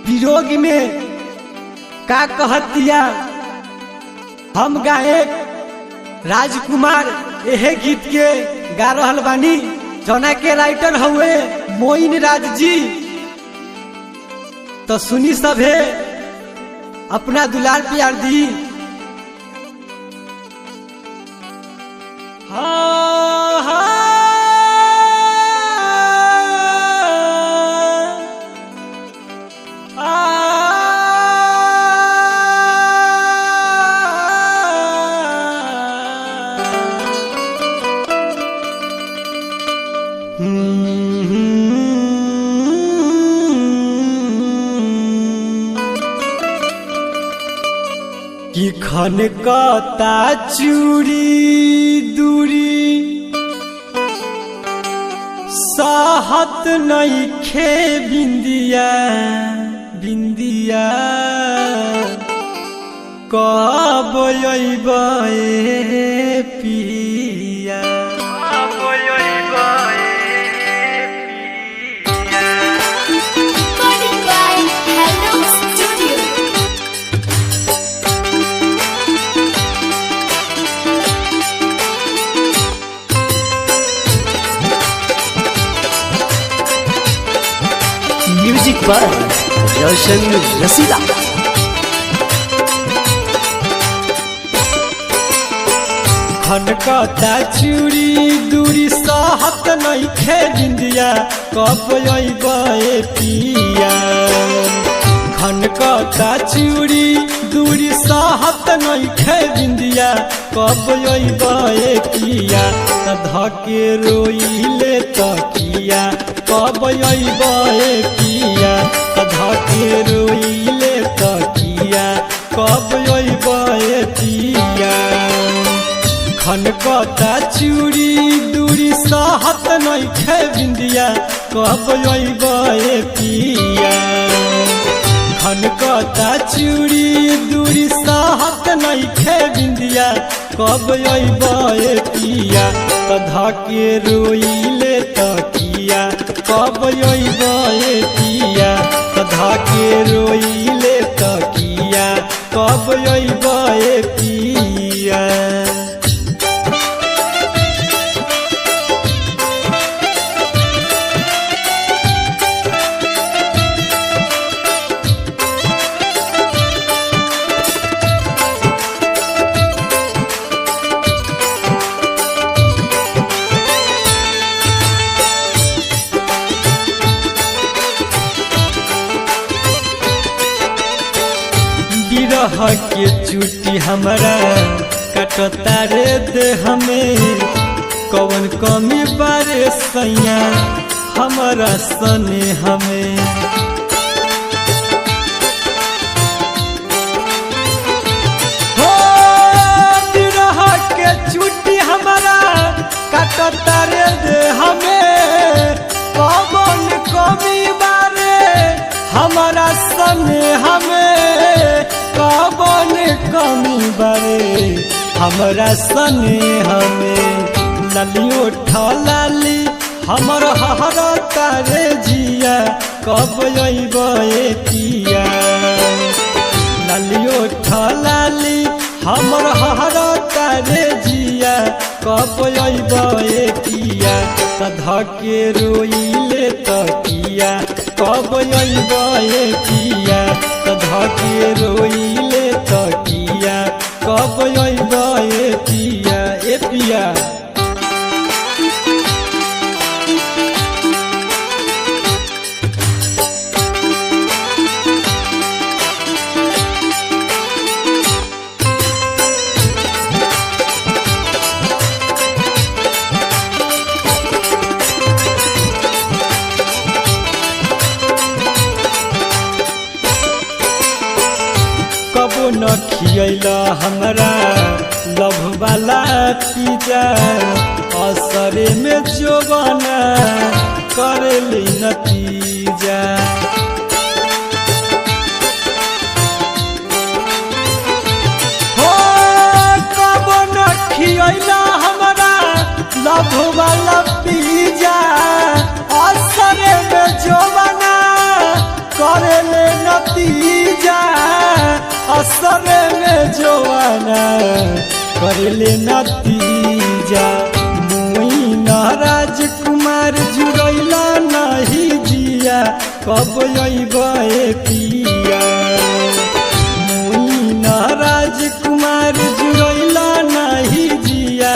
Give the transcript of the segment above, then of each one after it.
विरोग में का कहतिया। हम गायक राजकुमार एहे गीत के गा रहल बानी, जना के राइटर हुए मोइन राज जी। तो सुनी सभे अपना दुलार प्यार दी। हाँ हाँ कि खनकता चूड़ी दूरी साहत नइखे बिंदिया बिंदिया कब अइबे पिया। म्यूजिक पर रोशन रसीदा। खनकता चूड़ी दूरी साहत नइखे बिंदिया कब अइबे पिया। खनकता चूड़ी दूरी साहत नइखे बिंदिया कब अइबे पिया। त धके रोइले तकिया कब अइबे पिया। त धके रोइले तकिया कब अइबे पिया। खनकता चूड़ी दूरी साहत नइखे बिंदिया कब अइबे पिया। खनकता चूड़ी दूरी साहत नइखे बिंदिया कब अइबे पिया। त धके रोइले तकिया कब अइबे पिया। त धके रोइले तकिया कब अइबे पिया। बिरह के चुटी हमरा कटता रे दे हमें कौन कमी बारे सैया हमरा सने हमें। हो बिरह के चुटी हमरा कटता रे दे हमें कौन कमी बारे हमरा सने हमें। कौन कमी बारे हमरा सने हमें। ललियो ठलाली हमर हर तारे जिया कब अइबे पिया। ललियो ठलाली हमर हर तारे जिया कब अइबे पिया। त धके रोइले तकिया कब अइबे पिया। त धके रोइले तकिया कब अइबे पिया। ए पिया कबो न खियला हमरा लभ वाला पिजा। असरे में जोबाना करले नतीजा। हो कबो न खियला हमरा लभ वाला पिजा। असरे में जोबाना करले नतीजा असर में जवाना करले नतीजा मोइन राजकुमार जुड़ैला नहीं जिया कब अइबे पिया मोइन राजकुमार जुड़ैला नहीं जिया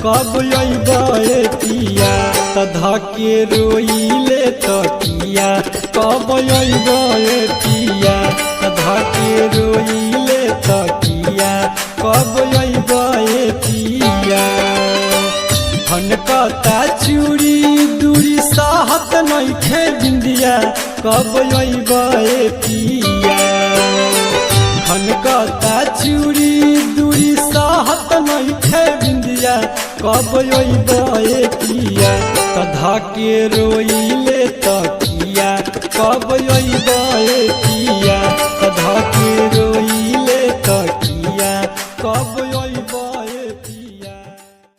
कब अइबे पिया त धके रोइले तकिया कब अइबे पिया त धके रोइले तकिया कब अइबे पिया खनकता चूड़ी दूरी सहत नइखे बिंदिया कब अइबे पिया खनकता चूड़ी दूरी सहत नइखे बिंदिया कब अइबे पिया त धके रोइले तकिया कब अइबे पिया त धके रोइले तकिया कब अइबे